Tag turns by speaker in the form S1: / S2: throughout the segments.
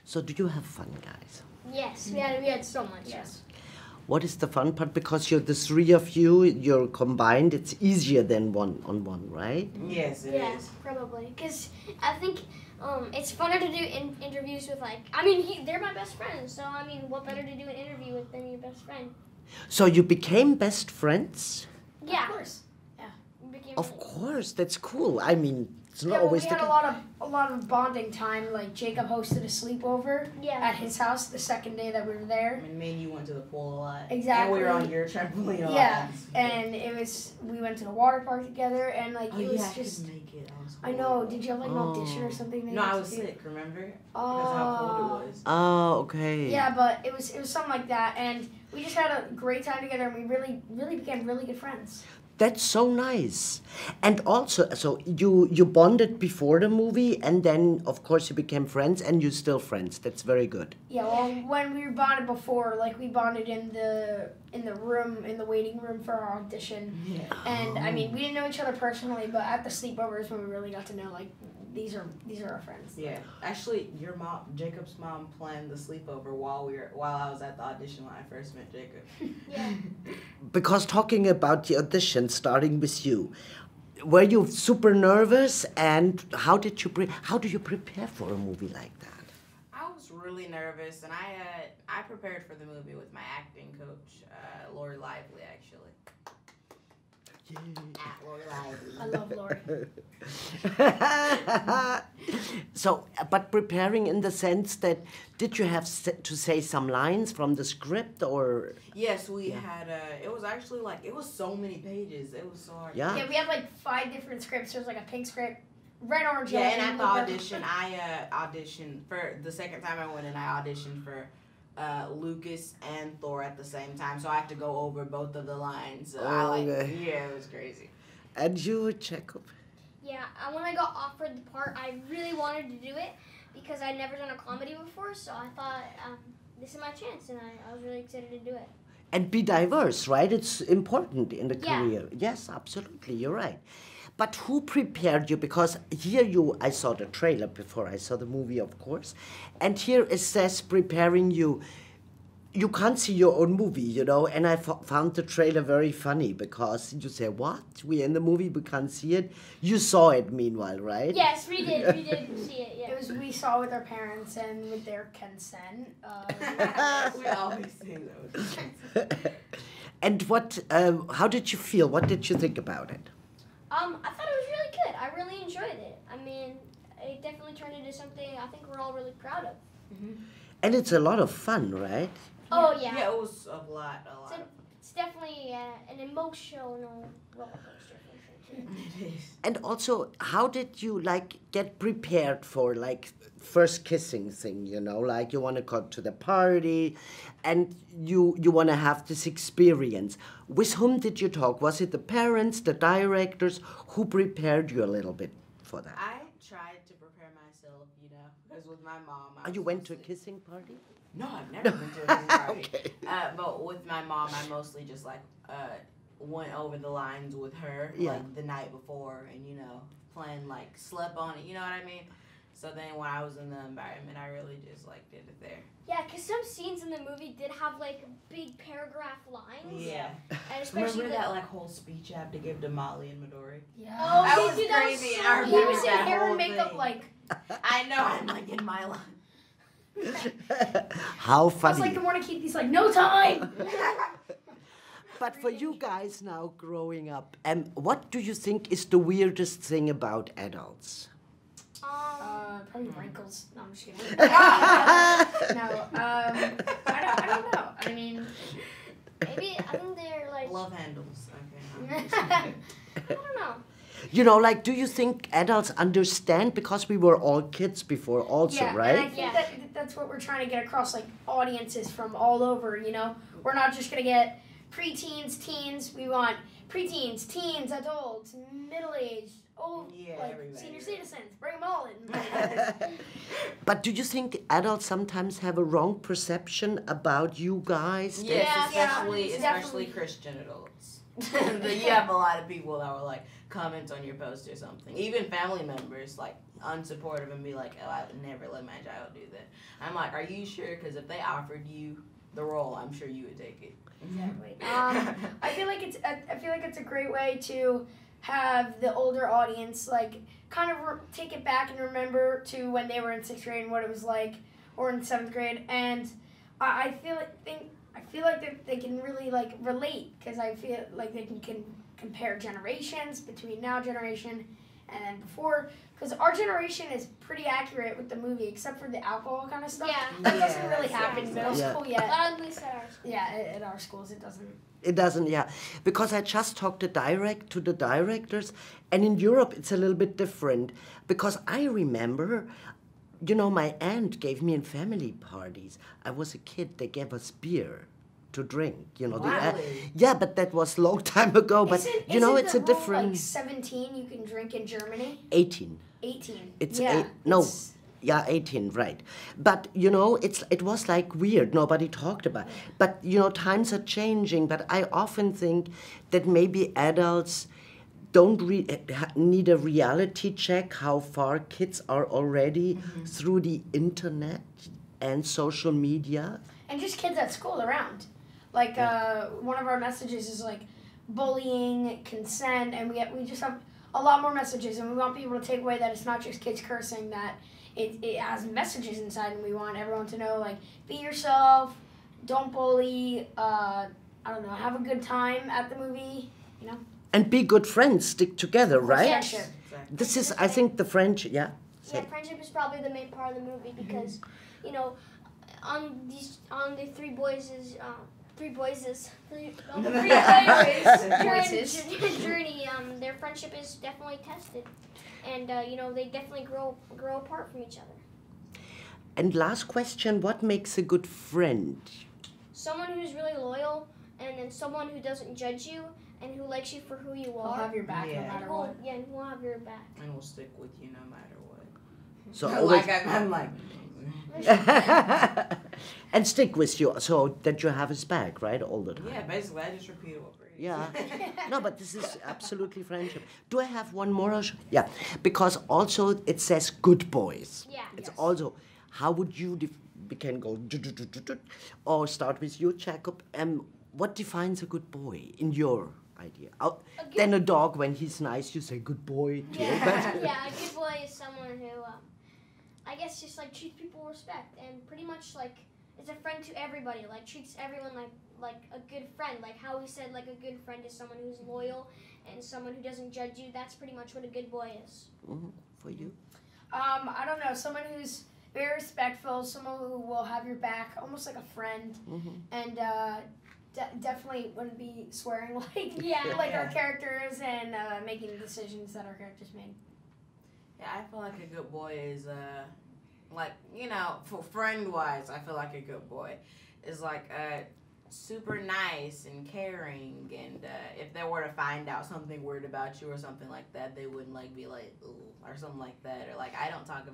S1: So do you have fun, guys?
S2: Yes, we had so much.
S3: Yes.
S1: What is the fun part? Because you're the three of you, you're combined, it's easier than one-on-one, right?
S3: Yes, it
S2: Yeah,
S3: is.
S2: probably. Because I think it's funner to do interviews with, like, I mean, they're my best friends, so, I mean, what better to do an interview with than your best friend?
S1: So you became best friends?
S2: Yeah.
S3: Of course.
S2: We became
S1: Of
S2: really-
S1: course, that's cool. I mean, it's not
S4: Yeah, well,
S1: always
S4: we
S1: the
S4: had
S1: case.
S4: a lot of bonding time. Like Jacob hosted a sleepover
S2: Yeah.
S4: at his house the second day that we were there.
S3: I mean, me and you went to the pool a lot.
S4: Exactly.
S3: And we were on your trampoline a lot.
S4: Yeah, and we went to the water park together, and like
S3: Oh,
S4: it was
S3: yeah,
S4: just.
S3: I couldn't make it.
S4: I know. Did you have like an audition
S1: Oh.
S4: or something? that
S3: No,
S4: you
S3: I
S4: had
S3: was
S4: to do?
S3: sick, remember? Because of how cold
S4: Oh.
S3: it was.
S1: Oh, okay.
S4: Yeah, but it was something like that, and we just had a great time together, and we really became really good friends.
S1: That's so nice. And also, so you bonded before the movie, and then, of course, you became friends, and you're still friends. That's very good.
S4: Yeah, well, when we bonded before, like we bonded in the room, in the waiting room for our audition.
S3: Yeah.
S4: And I mean, we didn't know each other personally, but at the sleepovers when we really got to know, like, these are our friends.
S3: Yeah. Actually, your mom, Jacob's mom, planned the sleepover while I was at the audition when I first met Jacob.
S2: Yeah.
S1: Because talking about the audition, starting with you, were you super nervous, and how do you prepare for a movie like that?
S3: I was really nervous, and I prepared for the movie with my acting coach, Lori Lively, actually. At Lori Lively.
S4: I love Lori.
S1: So, but preparing in the sense that, did you have to say some lines from the script, or?
S3: Yes, we had. It was actually like it was so many pages. It was so hard.
S1: Yeah.
S4: Yeah, we had like 5 different scripts. There was like a pink script, red, orange,
S3: Yeah,
S4: yellow.
S3: and at the
S4: blue,
S3: audition, I auditioned for the second time I went, and I auditioned for Lucas and Thor at the same time. So I had to go over both of the lines.
S1: Okay.
S3: Yeah, it was crazy.
S1: And you, Jacob?
S2: Yeah, when I got offered the part, I really wanted to do it because I'd never done a comedy before, so I thought, this is my chance, and I was really excited to do it.
S1: And be diverse, right? It's important in the
S2: Yeah.
S1: career. Yes, absolutely, you're right. But who prepared you? Because here I saw the trailer before I saw the movie, of course. And here it says preparing you. You can't see your own movie, you know, and I found the trailer very funny because you say, what? We're in the movie, we can't see it. You saw it meanwhile, right?
S2: Yes, we did see it, yeah.
S4: We saw with our parents and with their consent.
S3: We always say those.
S1: And how did you feel? What did you think about it?
S2: I thought it was really good. I really enjoyed it. I mean, it definitely turned into something I think we're all really proud of.
S1: And it's a lot of fun, right?
S2: Oh, yeah.
S3: Yeah, it was a lot.
S2: So it's definitely an emotional roller coaster for sure, too.
S3: It is.
S1: And also, how did you get prepared for first kissing thing? You know, like you want to go to the party, and you want to have this experience. With whom did you talk? Was it the parents, the directors? Who prepared you a little bit for that?
S3: I tried to prepare myself, you know, because with my mom.
S1: You went to a kissing party?
S3: No, I've never been to a kissing party.
S1: Okay.
S3: But with my mom, I mostly just went over the lines with her the night before, and slept on it. You know what I mean? So then when I was in the environment, I really just did it there.
S2: Yeah, because some scenes in the movie did have big paragraph lines.
S3: Yeah.
S2: And especially
S3: Remember that whole speech I had to give to Molly and Midori?
S4: Yeah.
S2: Oh,
S3: That
S2: they
S3: was
S2: do that
S3: crazy,
S2: so
S3: and I
S2: good.
S4: He
S3: remember
S4: was in
S3: that
S4: hair
S3: whole
S4: and makeup
S3: thing. I know, I'm in my line.
S1: How
S4: I was
S1: funny.
S4: like, the more to keep these no time.
S1: But for you guys now growing up, what do you think is the weirdest thing about adults?
S4: Probably wrinkles. No, I'm just kidding. No, I don't know. I mean,
S2: Maybe, I think they're
S3: Love handles. Okay.
S2: I don't know.
S1: You know, do you think adults understand? Because we were all kids before also,
S4: yeah,
S1: right?
S4: and I think that's what we're trying to get across, audiences from all over, you know? We're not just going to get preteens, teens. We want preteens, teens, adults, middle-aged, senior citizens. Bring them all in.
S1: But do you think adults sometimes have a wrong perception about you guys?
S3: Yes,
S2: Yeah,
S3: especially
S4: definitely.
S3: Christian adults. You have a lot of people that will like comment on your post or something. Even family members like unsupportive and be like, "Oh, I would never let my child do that." I'm like, "Are you sure? Because if they offered you the role, I'm sure you would take it."
S4: Exactly. I feel like it's a great way to have the older audience like kind of take it back and remember to when they were in 6th grade and what it was like, or in 7th grade, and I feel like they can really like relate, because I feel like they can compare generations between now generation and then before, because our generation is pretty accurate with the movie except for the alcohol kind of stuff.
S2: Yeah.
S4: That doesn't really happen in middle
S1: Yeah.
S4: school yet.
S2: At least at our school.
S4: Yeah, at our schools it doesn't.
S1: It doesn't, yeah. Because I just talked to the directors, and in Europe it's a little bit different. Because I remember, you know, my aunt gave me in family parties. I was a kid, they gave us beer to drink, you know.
S3: Wow.
S1: Yeah, but that was a long time ago. But, you know, it's a
S4: the rule,
S1: different...
S4: like 17 you can drink in Germany?
S1: 18.
S4: 18.
S1: It's
S4: yeah,
S1: no.
S4: it's-
S1: Yeah, 18, right. But, you know, it was like weird. Nobody talked about it. But, you know, times are changing. But I often think that maybe adults don't need a reality check how far kids are already through the internet and social media.
S4: And just kids at school around. Like, one of our messages is like bullying, consent, and we just have a lot more messages, and we want people to take away that it's not just kids cursing, that it has messages inside, and we want everyone to know, like, be yourself, don't bully, I don't know, have a good time at the movie, you know?
S1: And be good friends, stick together, right?
S4: Friendship.
S3: Exactly.
S1: This is, I think, the French, yeah?
S2: Yeah, friendship is probably the main part of the movie because, you know, on the three boys' journey, their friendship is definitely tested, and you know, they definitely grow apart from each other.
S1: And last question, what makes a good friend?
S2: Someone who's really loyal, and then someone who doesn't judge you and who likes you for who you
S4: I'll
S2: are.
S4: have your back no
S3: Yeah.
S4: matter what.
S2: Yeah, and who will have your back.
S3: And we'll stick with you no matter what.
S1: So
S3: Like I'm like.
S1: and stick with you so that you have his back, right, all the time.
S3: Yeah, basically, I just repeated what Brady
S1: Yeah.
S3: said.
S1: No, but this is absolutely friendship. Do I have one more? Yeah, because also it says good boys.
S2: Yeah.
S1: It's
S4: Yes.
S1: also, how would you, we can go, or start with you, Jacob. What defines a good boy in your idea? Then a dog, when he's nice, you say good boy too.
S2: Yeah, yeah, a good boy is someone who, I guess, just like treats people with respect and pretty much like is a friend to everybody. Like treats everyone like a good friend. Like how we said, like a good friend is someone who's loyal and someone who doesn't judge you. That's pretty much what a good boy is.
S1: For you?
S4: I don't know, someone who's very respectful, someone who will have your back, almost like a friend, and definitely wouldn't be swearing like our characters and making decisions that our characters made.
S3: Yeah, I feel like a good boy is like, you know, for friend wise, I feel like a good boy is like super nice and caring, and if they were to find out something weird about you or something like that, they wouldn't like be like, ooh, or something like that, or like I don't talk to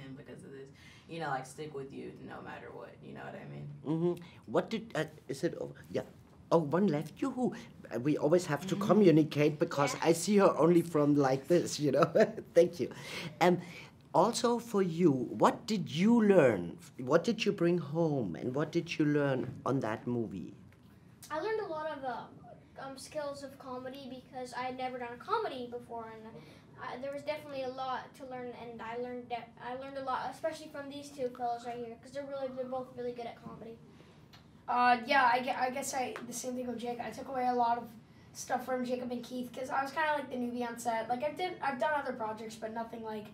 S3: him because of this, you know, like stick with you no matter what, you know what I mean?
S1: What did, is it, yeah. Oh, one left. You. We always have to communicate because I see her only from like this, you know. Thank you. Also for you, what did you learn? What did you bring home, and what did you learn on that movie?
S2: I learned a lot of skills of comedy because I had never done a comedy before, and there was definitely a lot to learn. And I learned a lot, especially from these two fellows right here, because they're both really good at comedy.
S4: Yeah, I guess the same thing with Jake. I took away a lot of stuff from Jacob and Keith because I was kind of like the newbie on set. Like I've done other projects, but nothing like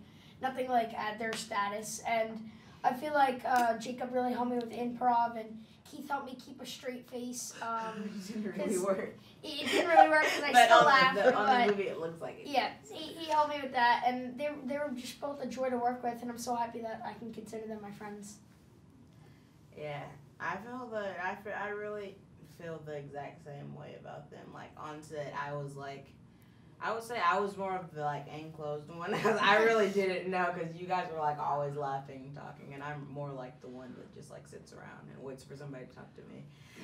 S4: at their status. And I feel like Jacob really helped me with improv, and Keith helped me keep a straight face.
S3: It didn't really work.
S4: It didn't really work because I
S3: But
S4: still
S3: on
S4: laughed.
S3: on the movie, it looks like it.
S4: Yeah, he helped me with that, and they were just both a joy to work with, and I'm so happy that I can consider them my friends.
S3: Yeah, I really feel the exact same way about them. Like on set, I would say I was more of the like enclosed one. I really didn't know because you guys were like always laughing and talking, and I'm more like the one that just like sits around and waits for somebody to talk to me.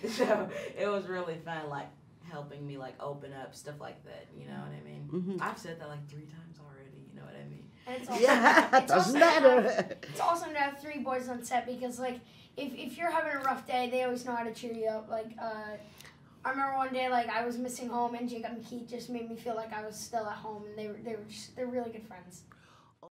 S3: So it was really fun, like helping me like open up, stuff like that. You know what I mean?
S1: Mm-hmm.
S3: I've said that like 3 times already. You know what I mean?
S4: And it's also,
S1: Yeah, it doesn't matter.
S4: It's awesome to have 3 boys on set because, like, if you're having a rough day, they always know how to cheer you up. Like, I remember one day, like, I was missing home, and Jacob and Keith just made me feel like I was still at home, and they're really good friends.